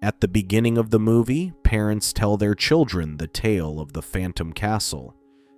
At the beginning of the movie, parents tell their children the tale of the Phantom Castle,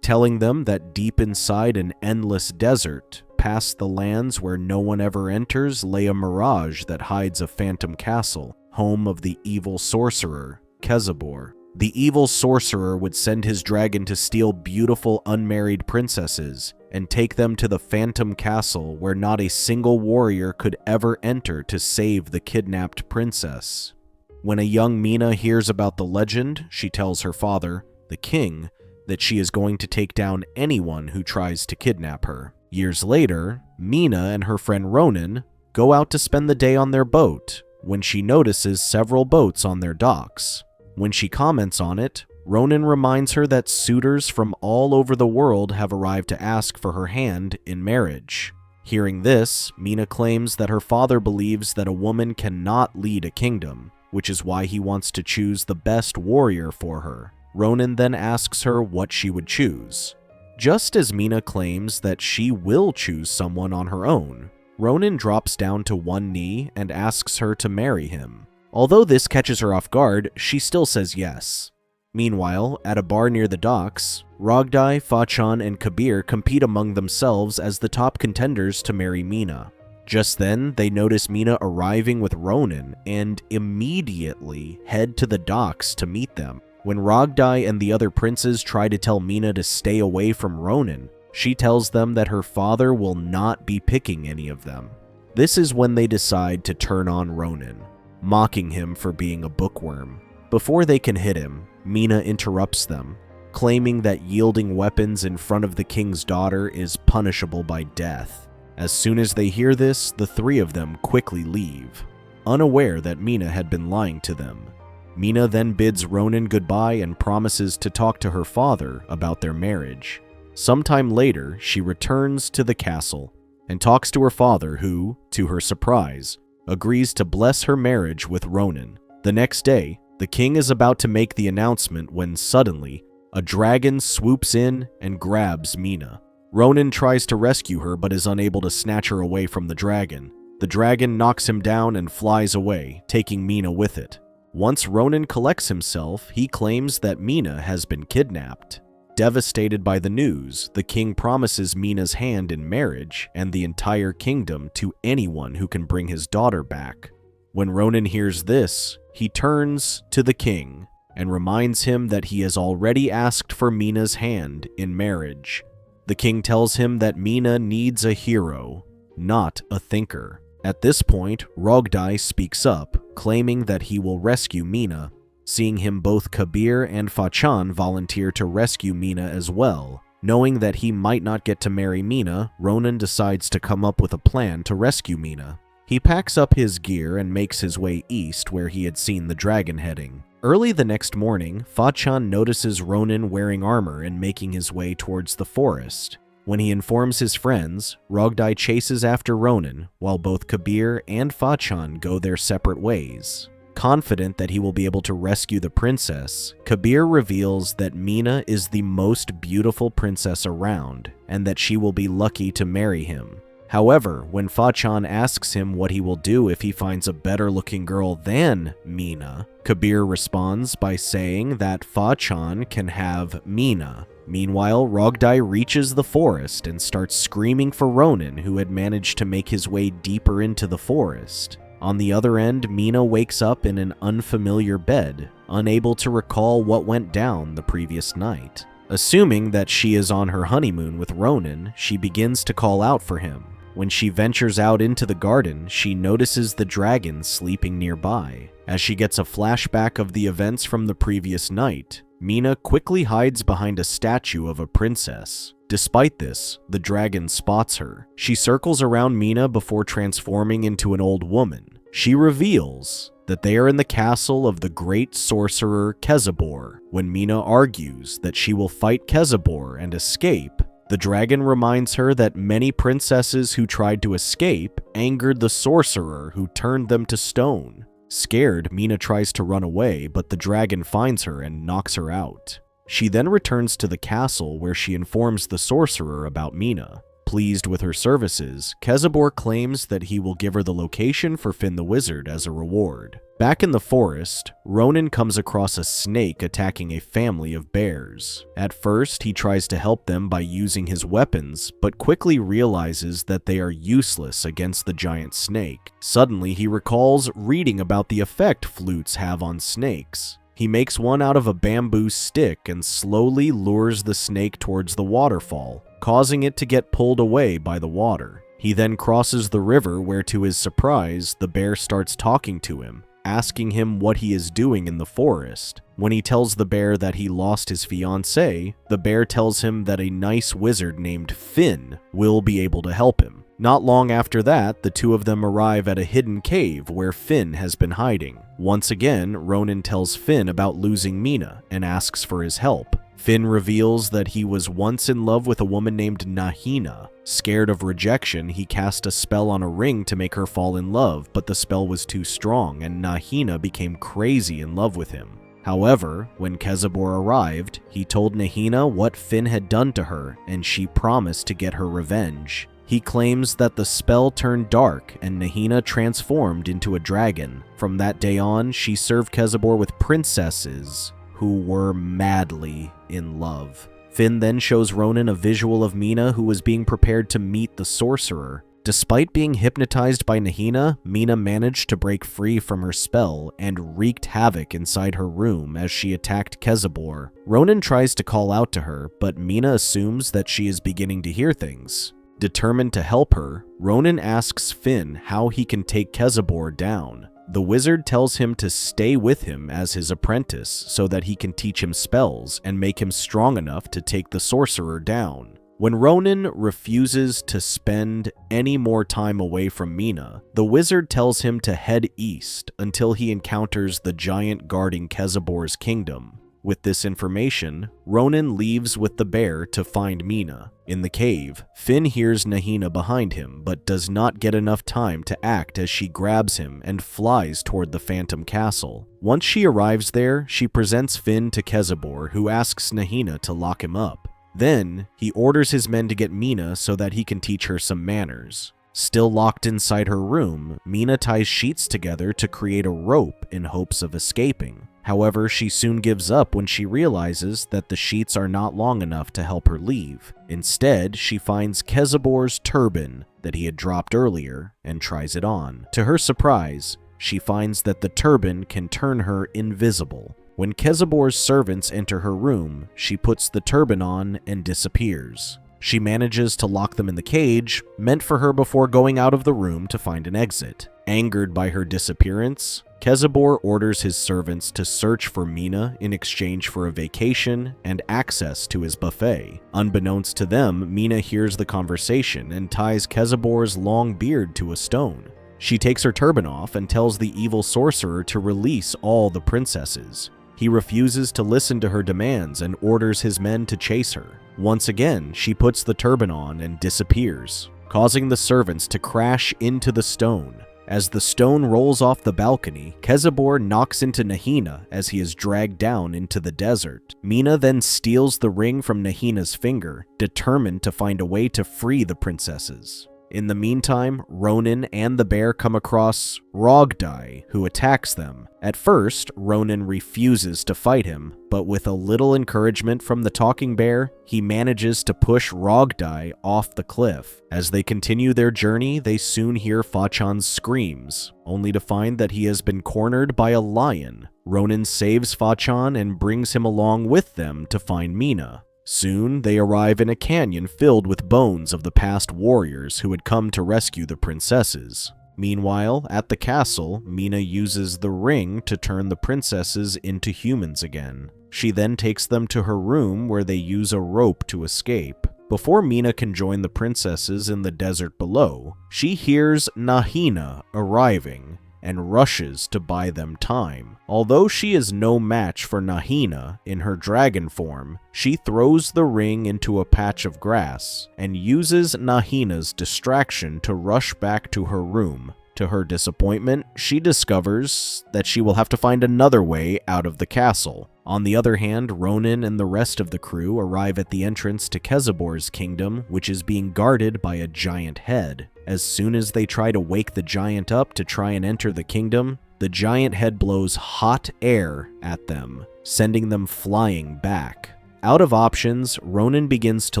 telling them that deep inside an endless desert, past the lands where no one ever enters, lay a mirage that hides a phantom castle, home of the evil sorcerer, Kezabor. The evil sorcerer would send his dragon to steal beautiful unmarried princesses and take them to the phantom castle where not a single warrior could ever enter to save the kidnapped princess. When a young Mina hears about the legend, she tells her father, the king, that she is going to take down anyone who tries to kidnap her. Years later, Mina and her friend Ronan go out to spend the day on their boat when she notices several boats on their docks. When she comments on it, Ronan reminds her that suitors from all over the world have arrived to ask for her hand in marriage. Hearing this, Mina claims that her father believes that a woman cannot lead a kingdom, which is why he wants to choose the best warrior for her. Ronan then asks her what she would choose. Just as Mina claims that she will choose someone on her own, Ronan drops down to one knee and asks her to marry him. Although this catches her off guard, she still says yes. Meanwhile, at a bar near the docks, Rogdai, Fachan, and Kabir compete among themselves as the top contenders to marry Mina. Just then, they notice Mina arriving with Ronan and immediately head to the docks to meet them. When Rogdai and the other princes try to tell Mina to stay away from Ronan, she tells them that her father will not be picking any of them. This is when they decide to turn on Ronan, mocking him for being a bookworm. Before they can hit him, Mina interrupts them, claiming that yielding weapons in front of the king's daughter is punishable by death. As soon as they hear this, the three of them quickly leave, unaware that Mina had been lying to them. Mina then bids Ronan goodbye and promises to talk to her father about their marriage. Sometime later, she returns to the castle and talks to her father who, to her surprise, agrees to bless her marriage with Ronan. The next day, the king is about to make the announcement when suddenly, a dragon swoops in and grabs Mina. Ronan tries to rescue her but is unable to snatch her away from the dragon. The dragon knocks him down and flies away, taking Mina with it. Once Ronan collects himself, he claims that Mina has been kidnapped. Devastated by the news, the king promises Mina's hand in marriage and the entire kingdom to anyone who can bring his daughter back. When Ronan hears this, he turns to the king and reminds him that he has already asked for Mina's hand in marriage. The king tells him that Mina needs a hero, not a thinker. At this point, Rogdai speaks up, claiming that he will rescue Mina. Seeing him, both Kabir and Fachan volunteer to rescue Mina as well. Knowing that he might not get to marry Mina, Ronan decides to come up with a plan to rescue Mina. He packs up his gear and makes his way east where he had seen the dragon heading. Early the next morning, Fachan notices Ronan wearing armor and making his way towards the forest. When he informs his friends, Rogdai chases after Ronan, while both Kabir and Fachan go their separate ways. Confident that he will be able to rescue the princess, Kabir reveals that Mina is the most beautiful princess around, and that she will be lucky to marry him. However, when Fachan asks him what he will do if he finds a better-looking girl than Mina, Kabir responds by saying that Fachan can have Mina. Meanwhile, Rogdai reaches the forest and starts screaming for Ronan, who had managed to make his way deeper into the forest. On the other end, Mina wakes up in an unfamiliar bed, unable to recall what went down the previous night. Assuming that she is on her honeymoon with Ronan, she begins to call out for him. When she ventures out into the garden, she notices the dragon sleeping nearby. As she gets a flashback of the events from the previous night, Mina quickly hides behind a statue of a princess. Despite this, the dragon spots her. She circles around Mina before transforming into an old woman. She reveals that they are in the castle of the great sorcerer Kezabor. When Mina argues that she will fight Kezabor and escape, the dragon reminds her that many princesses who tried to escape angered the sorcerer who turned them to stone. Scared, Mina tries to run away, but the dragon finds her and knocks her out. She then returns to the castle where she informs the sorcerer about Mina. Pleased with her services, Kezabor claims that he will give her the location for Finn the Wizard as a reward. Back in the forest, Ronan comes across a snake attacking a family of bears. At first, he tries to help them by using his weapons, but quickly realizes that they are useless against the giant snake. Suddenly, he recalls reading about the effect flutes have on snakes. He makes one out of a bamboo stick and slowly lures the snake towards the waterfall, causing it to get pulled away by the water. He then crosses the river where, to his surprise, the bear starts talking to him, asking him what he is doing in the forest. When he tells the bear that he lost his fiancé, the bear tells him that a nice wizard named Finn will be able to help him. Not long after that, the two of them arrive at a hidden cave where Finn has been hiding. Once again, Ronan tells Finn about losing Mina and asks for his help. Finn reveals that he was once in love with a woman named Nahina. Scared of rejection, he cast a spell on a ring to make her fall in love, but the spell was too strong and Nahina became crazy in love with him. However, when Kezabor arrived, he told Nahina what Finn had done to her, and she promised to get her revenge. He claims that the spell turned dark and Nahina transformed into a dragon. From that day on, she served Kezabor with princesses who were madly in love. Finn then shows Ronan a visual of Mina, who was being prepared to meet the Sorcerer. Despite being hypnotized by Nahina, Mina managed to break free from her spell and wreaked havoc inside her room as she attacked Kezabor. Ronan tries to call out to her, but Mina assumes that she is beginning to hear things. Determined to help her, Ronan asks Finn how he can take Kezabor down. The wizard tells him to stay with him as his apprentice so that he can teach him spells and make him strong enough to take the sorcerer down. When Ronan refuses to spend any more time away from Mina, the wizard tells him to head east until he encounters the giant guarding Kezabor's kingdom. With this information, Ronan leaves with the bear to find Mina. In the cave, Finn hears Nahina behind him, but does not get enough time to act as she grabs him and flies toward the Phantom Castle. Once she arrives there, she presents Finn to Kezabor, who asks Nahina to lock him up. Then, he orders his men to get Mina so that he can teach her some manners. Still locked inside her room, Mina ties sheets together to create a rope in hopes of escaping. However, she soon gives up when she realizes that the sheets are not long enough to help her leave. Instead, she finds Kezabor's turban that he had dropped earlier and tries it on. To her surprise, she finds that the turban can turn her invisible. When Kezabor's servants enter her room, she puts the turban on and disappears. She manages to lock them in the cage meant for her before going out of the room to find an exit. Angered by her disappearance, Kezabor orders his servants to search for Mina in exchange for a vacation and access to his buffet. Unbeknownst to them, Mina hears the conversation and ties Kezabor's long beard to a stone. She takes her turban off and tells the evil sorcerer to release all the princesses. He refuses to listen to her demands and orders his men to chase her. Once again, she puts the turban on and disappears, causing the servants to crash into the stone. As the stone rolls off the balcony, Kezabor knocks into Nahina as he is dragged down into the desert. Mina then steals the ring from Nahina's finger, determined to find a way to free the princesses. In the meantime, Ronan and the bear come across Rogdai, who attacks them. At first, Ronan refuses to fight him, but with a little encouragement from the talking bear, he manages to push Rogdai off the cliff. As they continue their journey, they soon hear Fachan's screams, only to find that he has been cornered by a lion. Ronan saves Fachan and brings him along with them to find Mina. Soon, they arrive in a canyon filled with bones of the past warriors who had come to rescue the princesses. Meanwhile, at the castle, Mina uses the ring to turn the princesses into humans again. She then takes them to her room where they use a rope to escape. Before Mina can join the princesses in the desert below, she hears Nahina arriving and rushes to buy them time. Although she is no match for Nahina in her dragon form, she throws the ring into a patch of grass and uses Nahina's distraction to rush back to her room To her disappointment, she discovers that she will have to find another way out of the castle. On the other hand, Ronan and the rest of the crew arrive at the entrance to Kezabor's kingdom, which is being guarded by a giant head. As soon as they try to wake the giant up to try and enter the kingdom, the giant head blows hot air at them, sending them flying back. Out of options, Ronan begins to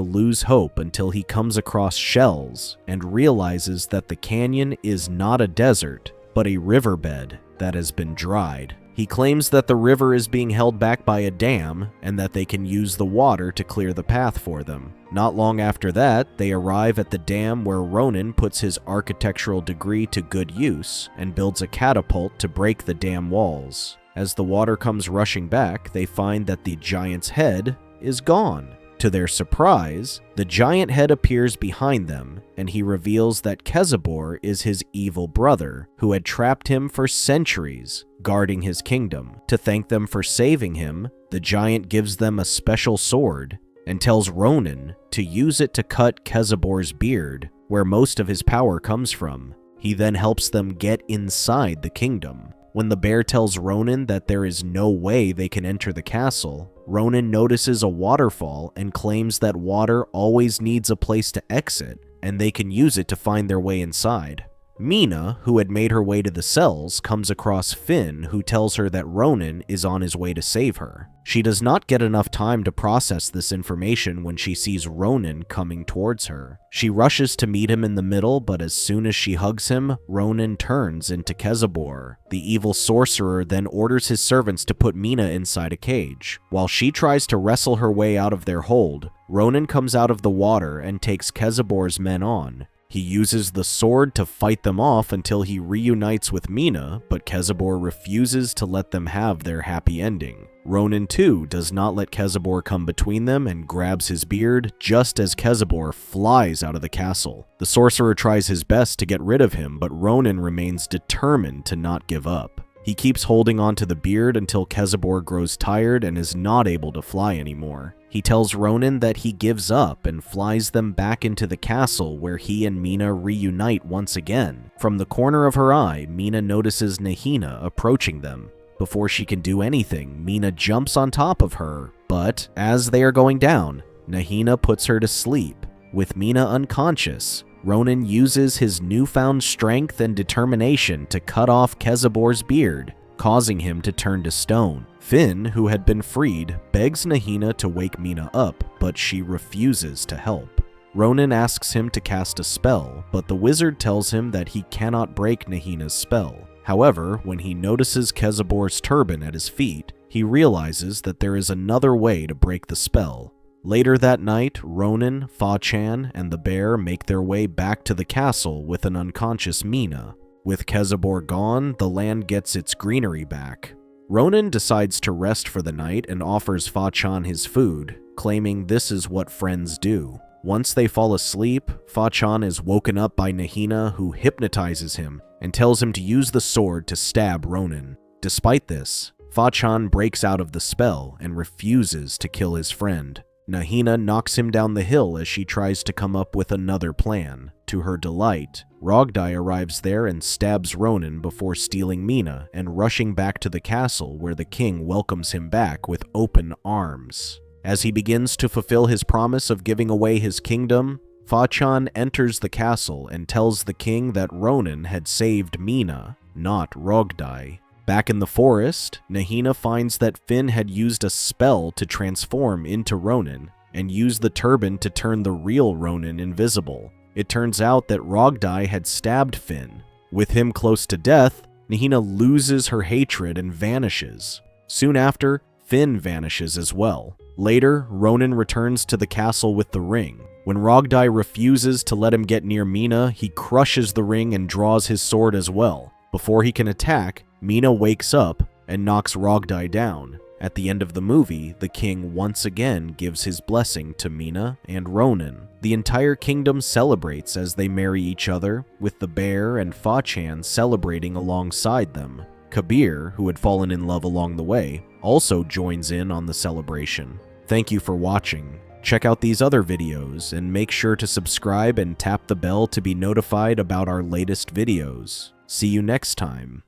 lose hope until he comes across shells and realizes that the canyon is not a desert, but a riverbed that has been dried. He claims that the river is being held back by a dam and that they can use the water to clear the path for them. Not long after that, they arrive at the dam where Ronan puts his architectural degree to good use and builds a catapult to break the dam walls. As the water comes rushing back, they find that the giant's head is gone. To their surprise, the giant head appears behind them, and he reveals that Kezabor is his evil brother, who had trapped him for centuries, guarding his kingdom. To thank them for saving him, the giant gives them a special sword and tells Ronan to use it to cut Kezabor's beard, where most of his power comes from. He then helps them get inside the kingdom. When the bear tells Ronan that there is no way they can enter the castle, Ronan notices a waterfall and claims that water always needs a place to exit, and they can use it to find their way inside. Mina, who had made her way to the cells, comes across Finn, who tells her that Ronan is on his way to save her. She does not get enough time to process this information when she sees Ronan coming towards her. She rushes to meet him in the middle, but as soon as she hugs him, Ronan turns into Kezabor. The evil sorcerer then orders his servants to put Mina inside a cage. While she tries to wrestle her way out of their hold, Ronan comes out of the water and takes Kezabor's men on. He uses the sword to fight them off until he reunites with Mina, but Kezabor refuses to let them have their happy ending. Ronan too does not let Kezabor come between them and grabs his beard just as Kezabor flies out of the castle. The sorcerer tries his best to get rid of him, but Ronan remains determined to not give up. He keeps holding onto the beard until Kezabor grows tired and is not able to fly anymore. He tells Ronan that he gives up and flies them back into the castle where he and Mina reunite once again. From the corner of her eye, Mina notices Nahina approaching them. Before she can do anything, Mina jumps on top of her, but as they are going down, Nahina puts her to sleep. With Mina unconscious, Ronan uses his newfound strength and determination to cut off Kezabor's beard, causing him to turn to stone. Finn, who had been freed, begs Nahina to wake Mina up, but she refuses to help. Ronan asks him to cast a spell, but the wizard tells him that he cannot break Nahina's spell. However, when he notices Kezabor's turban at his feet, he realizes that there is another way to break the spell. Later that night, Ronan, Fa-Chan, and the bear make their way back to the castle with an unconscious Mina. With Kezabor gone, the land gets its greenery back. Ronan decides to rest for the night and offers Fa-Chan his food, claiming this is what friends do. Once they fall asleep, Fa-Chan is woken up by Nahina, who hypnotizes him and tells him to use the sword to stab Ronan. Despite this, Fa-Chan breaks out of the spell and refuses to kill his friend. Nahina knocks him down the hill as she tries to come up with another plan. To her delight, Rogdai arrives there and stabs Ronan before stealing Mina and rushing back to the castle where the king welcomes him back with open arms. As he begins to fulfill his promise of giving away his kingdom, Fa-Chan enters the castle and tells the king that Ronan had saved Mina, not Rogdai. Back in the forest, Nahina finds that Finn had used a spell to transform into Ronan and used the turban to turn the real Ronan invisible. It turns out that Rogdai had stabbed Finn. With him close to death, Nahina loses her hatred and vanishes. Soon after, Finn vanishes as well. Later, Ronan returns to the castle with the ring. When Rogdai refuses to let him get near Mina, he crushes the ring and draws his sword as well. Before he can attack, Mina wakes up and knocks Rogdai down. At the end of the movie, the king once again gives his blessing to Mina and Ronan. The entire kingdom celebrates as they marry each other, with the bear and Fa-Chan celebrating alongside them. Kabir, who had fallen in love along the way, also joins in on the celebration. Thank you for watching. Check out these other videos and make sure to subscribe and tap the bell to be notified about our latest videos. See you next time.